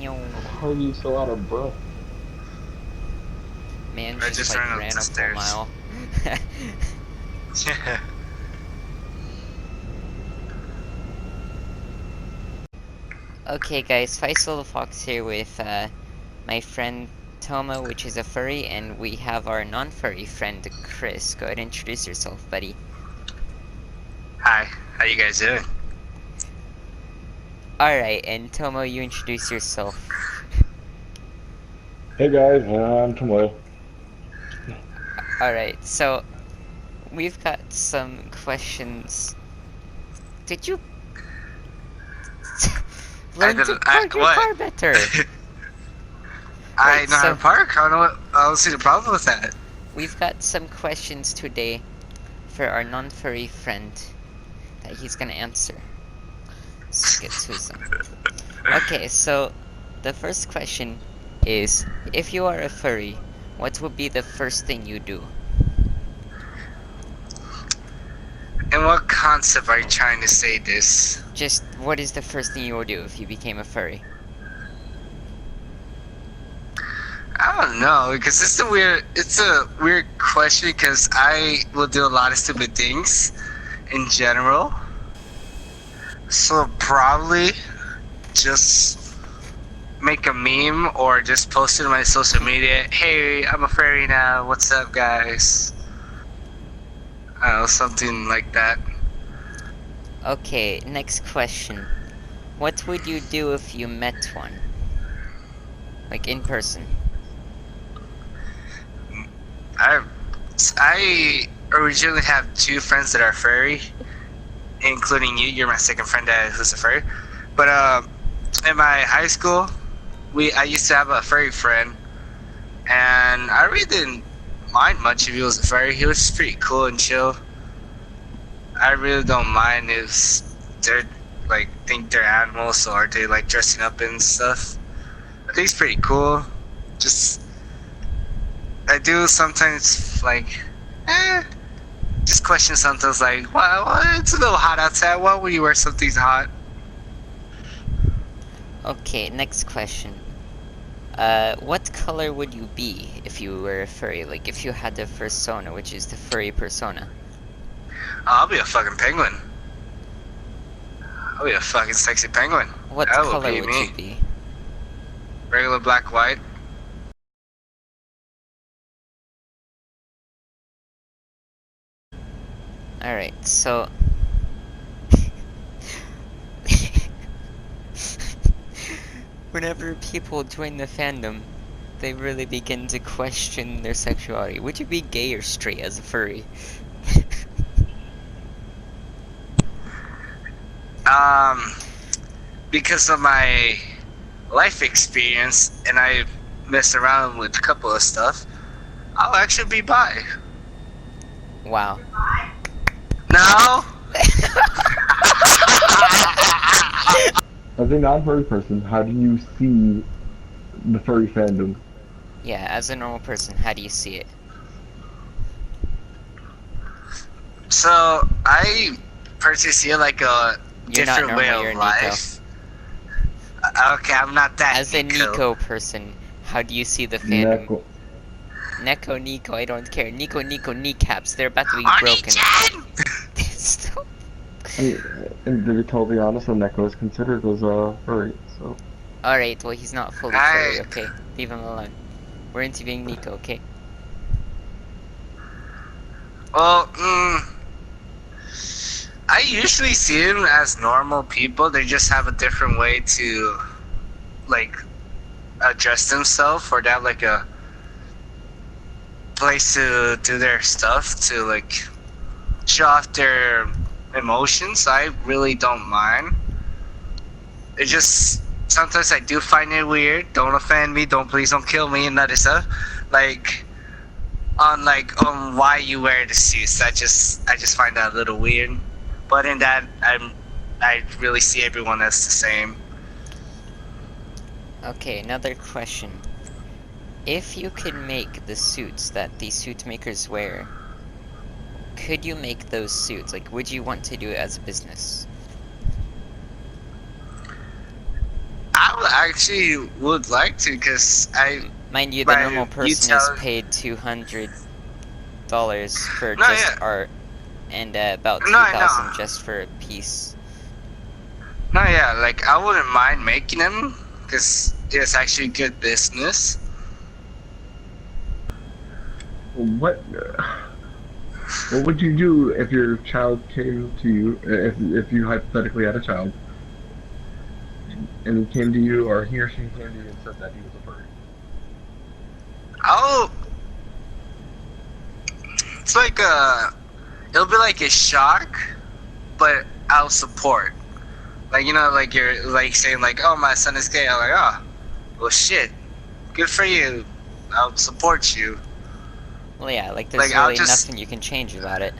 How are you so out of breath? Man I just just like ran up ran the a full stairs. mile. Yeah. Okay guys, Faisal the Fox here with my friend Toma, which is a furry, and we have our non-furry friend Chris. Go ahead and introduce yourself, buddy. Hi, how you guys doing? Alright, and Toma, you introduce yourself. Hey guys, I'm Tomoyo. Alright, so we've got some questions. Did you I learn to didn't. park your What? car better? I Right, know how to so park. I don't see the problem with that. we've got some questions today for our non-furry friend that he's gonna answer. Let's get to some. Okay, so the first question is, if you are a furry, what would be the first thing you do? In what concept are you trying to say this? Just what is the first thing you would do if you became a furry? I don't know because it's a weird question because I will do a lot of stupid things in general. So probably just make a meme or just post it on my social media. Hey, I'm a fairy now. What's up, guys? I don't know, something like that. Okay, next question. What would you do if you met one? Like in person? I I originally have two friends that are furry, including you. You're my second friend who's a furry. But in my high school, I used to have a furry friend, and I really didn't mind much if he was a furry. He was just pretty cool and chill. I really don't mind if they're like think they're animals or they like dressing up and stuff. I think it's pretty cool. Just I do sometimes like, just question sometimes like, well, it's a little hot outside. Why would you wear something hot? Okay, next question. What color would you be if you were a furry? Like if you had the persona, which is the furry persona. I'll be a fucking penguin. I'll be a fucking sexy penguin. What That would color be would me. you be? Regular black, white. Alright, so whenever people join the fandom, they really begin to question their sexuality. Would you be gay or straight as a furry? Um, because of my life experience and I messed around with a couple of stuff, I'll actually be bi. Wow. No. As a non-furry person, how do you see the furry fandom? Yeah, as a normal person, how do you see it? So I personally see it like a You're not different way normal, you're of a Neko. life. Okay, I'm not that. As a Neko person, how do you see the fandom? Neko. Neko, I don't care. Nico, kneecaps, they're about to be broken. Stop. I mean, and to be totally honest, a Neko is considered as a furry, so. Alright, well he's not fully furry, okay? Leave him alone. We're interviewing Nico, okay? Well, I usually see them as normal people. They just have a different way to, like, address themselves, or they have like a place to do their stuff to like show off their emotions. I really don't mind. It just sometimes I do find it weird. Don't offend me. Please don't kill me and other stuff. Like on why you wear the suits. I just find that a little weird. But in that I really see everyone as the same. Okay, another question. If you could make the suits that the suit makers wear, could you make those suits? Like, would you want to do it as a business? I I actually would like to, because Mind you, the normal by you person is tell, paid $200 for no, just yeah, art, and about no, I 2,000 know. just for a piece. No, yeah, like I wouldn't mind making them because it's actually good business. What what would you do if your child came to you, if you hypothetically had a child, and he came to you, or he or she came to you and said that he was a furry? I'll. It's like it'll be like a shock, but I'll support. Like like you're like saying like, oh, my son is gay. I'm like, oh, well, shit, good for you. I'll support you. Well, yeah, like there's Like I'll really just, nothing you can change about it.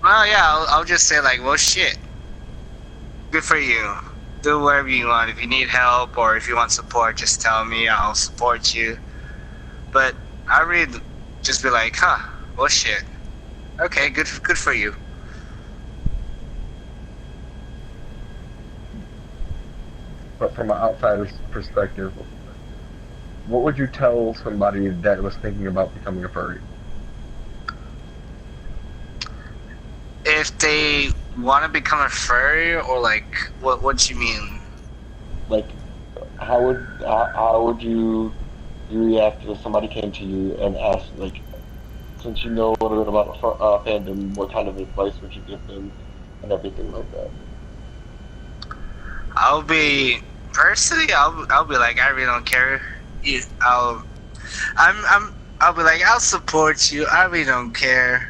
well, yeah, I'll just say like, well, shit, good for you. Do whatever you want. If you need help or if you want support, just tell me. I'll support you. But I really just be like, huh, well, shit. Okay, good for you. But from an outsider's perspective, what would you tell somebody that was thinking about becoming a furry? If they want to become a furry, or like, what you mean? Like, how would you react if somebody came to you and asked, like, since you know a little bit about fandom, what kind of advice would you give them, and everything like that? I'll be personally, I'll be like, I really don't care. You, I'll be like, I'll support you. I really don't care.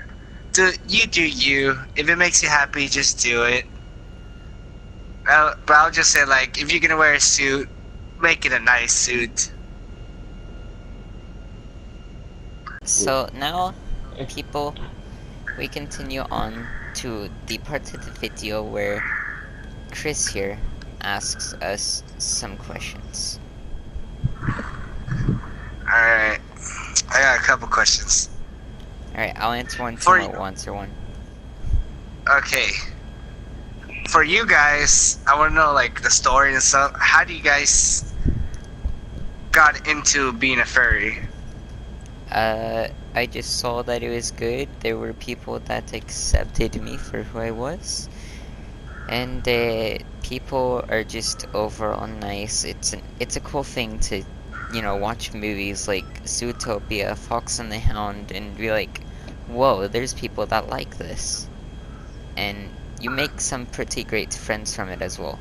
Do you. If it makes you happy, just do it. But I'll just say like, if you're gonna wear a suit, make it a nice suit. So now, people, we continue on to the part of the video where Chris here asks us some questions. Alright. I got a couple questions. Alright, I'll answer one, For- Timo will answer one. Okay. For you guys, I want to know like the story and stuff. How do you guys got into being a furry? I just saw that it was good. There were people that accepted me for who I was. And people are just overall nice. It's a cool thing to, watch movies like Zootopia, Fox and the Hound, and be like, whoa, there's people that like this. And you make some pretty great friends from it as well.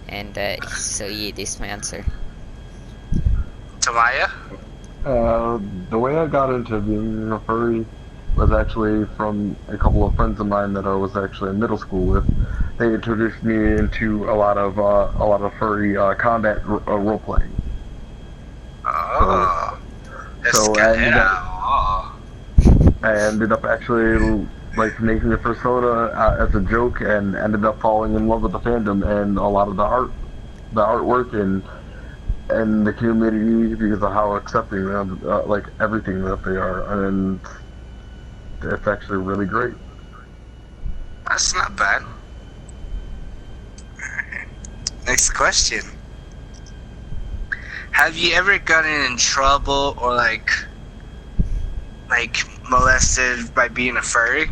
And so yeah, this is my answer. Tamaya? The way I got into being a furry was actually from a couple of friends of mine that I was actually in middle school with. They introduced me into a lot of furry combat role playing. Oh. So Oh. I ended up actually like making the persona as a joke, and ended up falling in love with the fandom and a lot of the artwork, and the community, because of how accepting of like everything that they are, and it's actually really great. That's not bad. Next question. Have you ever gotten in trouble or like molested by being a furry?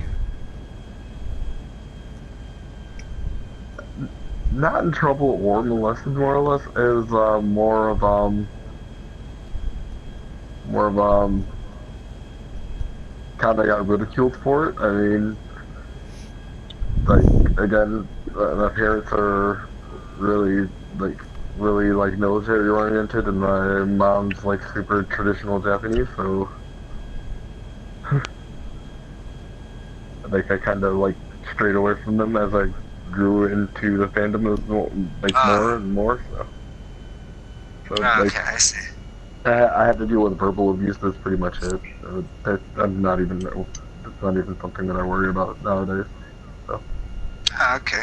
Not in trouble or molested, more or less. It was more of kind of got ridiculed for it. I mean, like, again, my parents are really like military oriented, and my mom's like super traditional Japanese, so like I kind of like strayed away from them as I grew into the fandom more and more. So like, Okay, I see. I had to deal with verbal abuse. That's pretty much it. I'm not even. It's not even something that I worry about nowadays. So. Okay.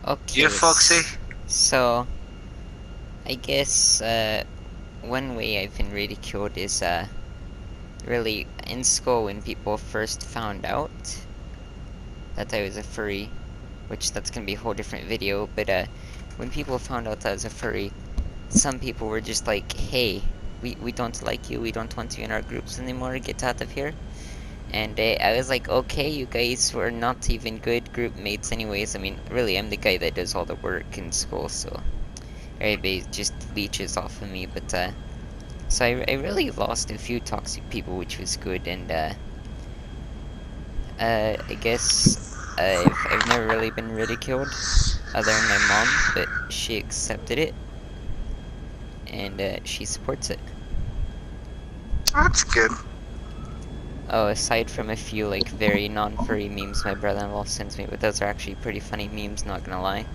Okay. You, Foxy? So, I guess one way I've been ridiculed is really in school when people first found out that I was a furry, which that's gonna be a whole different video. But when people found out that I was a furry, some people were just like, hey, we don't like you, we don't want you in our groups anymore, get out of here. And I was like, okay, you guys were not even good group mates anyways. I mean, really, I'm the guy that does all the work in school, so everybody just leeches off of me. But, so I really lost a few toxic people, which was good, and, I guess, I've never really been ridiculed, other than my mom, but she accepted it, and, she supports it. That's good. Oh, aside from a few, like, very non-furry memes my brother-in-law sends me, but those are actually pretty funny memes, not gonna lie.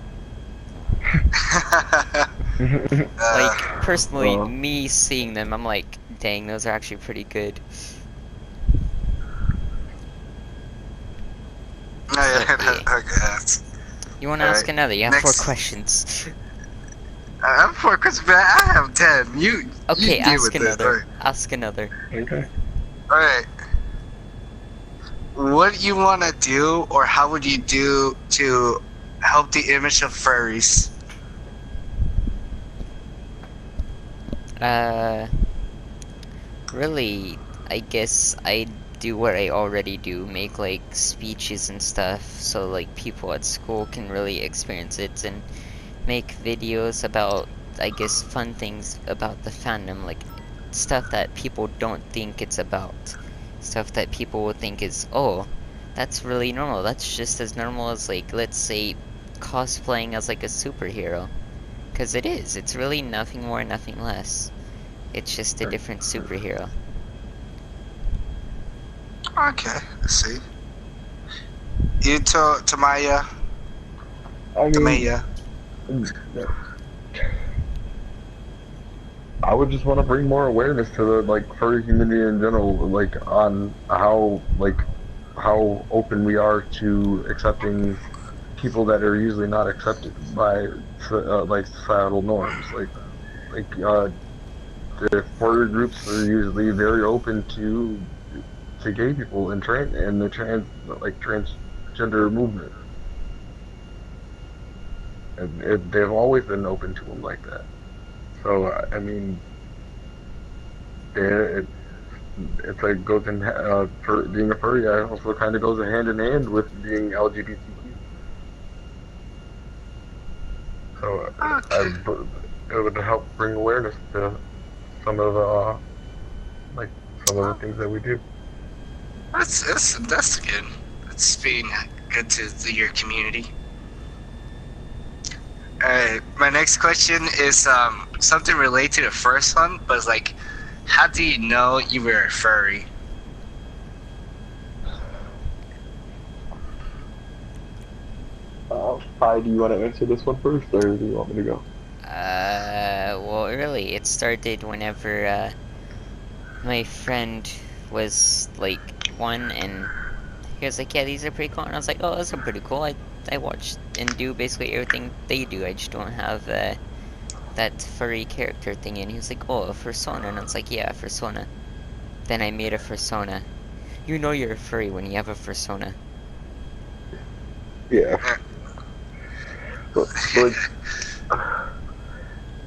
Like, personally, me seeing them, I'm like, dang, those are actually pretty good. Okay. You wanna ask another? You have next. 4 questions. I have 4 questions, but I have 10. You Okay, you deal ask with another. This. Ask another. Okay. Alright. What do you want to do, or how would you do to help the image of furries? Really, I guess I do what I already do, make like speeches and stuff, so like people at school can really experience it, and make videos about, I guess, fun things about the fandom, like stuff that people don't think it's about. Stuff that people will think is, oh, that's really normal. That's just as normal as, like, let's say, cosplaying as like a superhero. Because it is. It's really nothing more, nothing less. It's just a different superhero. Okay, I see. You to Maya. I To mean, Maya. I would just want to bring more awareness to the like furry community in general, like on how open we are to accepting people that are usually not accepted by like societal norms. The furry groups are usually very open to gay people and the transgender movement, and they've always been open to them like that. So I mean, it, it's like goes in for being a furry. Also kind of goes hand in hand with being LGBTQ. So Okay. it would help bring awareness to some of the like some of the things that we do. That's good. That's being good to your community. Alright, my next question is something related to the first one, but it's like, how do you know you were a furry? Do you want to answer this one first, or do you want me to go? Well, really, it started whenever, my friend was, like, 1, and he was like, yeah, these are pretty cool, and I was like, oh, those are pretty cool. I watch and do basically everything they do, I just don't have, that furry character thing, and he was like, oh, a fursona, and I was like, yeah, a fursona. Then I made a fursona. You know you're a furry when you have a fursona. Yeah. Like,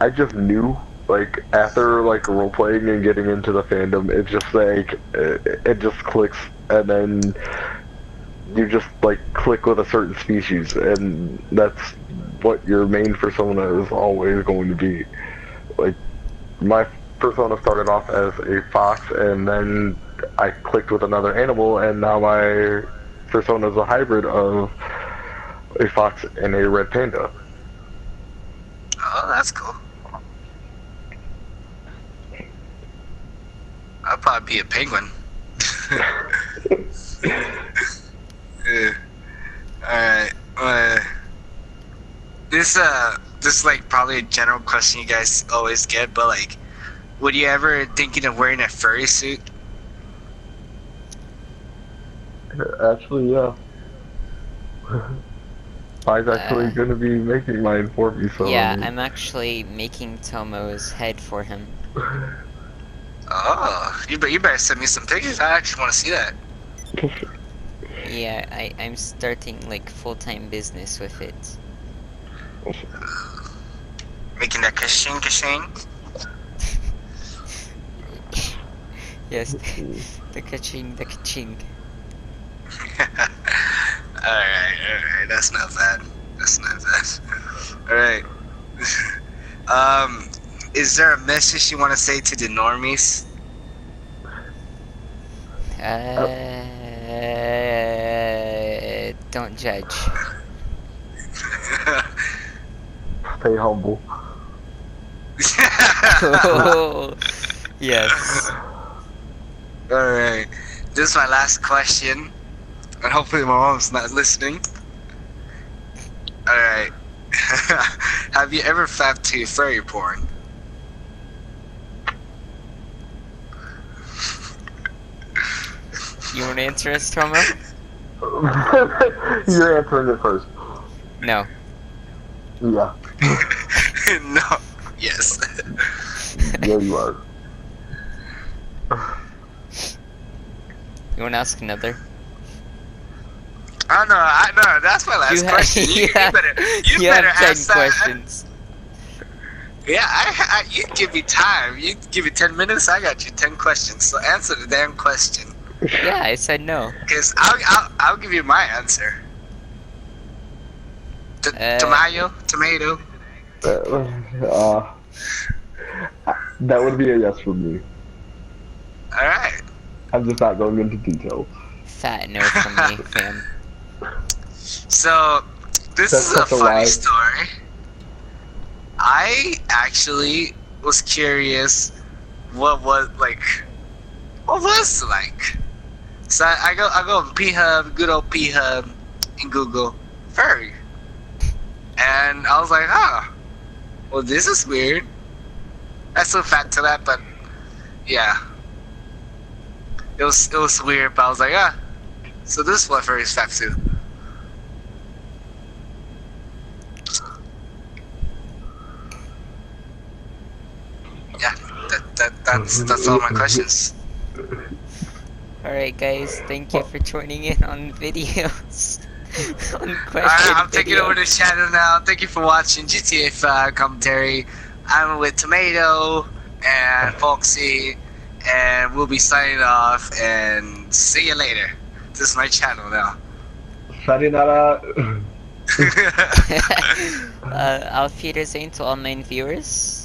I just knew, like, after, like, role-playing and getting into the fandom, it just, like, it just clicks, and then you just, like, click with a certain species, and that's what your main persona is always going to be. Like, my persona started off as a fox, and then I clicked with another animal, and now my persona is a hybrid of a fox and a red panda. Oh, that's cool. I'll probably be a penguin. Yeah. Alright. This like probably a general question you guys always get, but like, would you ever thinking of wearing a furry suit? Actually, yeah. I's actually gonna be making mine for me, so Yeah, I mean. I'm actually making Tomo's head for him. Oh, you better send me some pictures. I actually want to see that. Yeah, I'm starting like full-time business with it. Making that ka-ching. Yes, the kaching, the kaching. Alright, that's not bad. That's not bad. Alright. Is there a message you want to say to the normies? Don't judge. Stay humble. Oh, yes. Alright. This is my last question. And hopefully my mom's not listening. Alright. Have you ever fapped to furry porn? You want to answer us, Tomo? You're answering it first. No. Yeah. No. Yes. Yeah, you are. You want to ask another? I know. That's my last question. You better have 10 ask that. questions. Yeah, you give me time. You give me 10 minutes. I got you 10 questions. So answer the damn question. Yeah, I said no. Cause I'll give you my answer. Tomato. That would be a yes from me. All right. I'm just not going into details. Fat no from me, fam. So this That's is a such a funny lie. story. I actually was curious what was like. So I go on P-Hub, good old P-Hub, in Google, furry, and I was like, well, this is weird. That's so fat to that, but yeah, it was weird. But I was like, so this is what furries fat to. Yeah, that's all my questions. Alright guys, thank you for joining in on videos. On question Alright, I'm taking video. over the channel now. Thank you for watching GTA 5 commentary. I'm with Tomato and Foxy, and we'll be signing off, and see you later. This is my channel now. Sayonara. Auf Wiedersehen to all 9 viewers.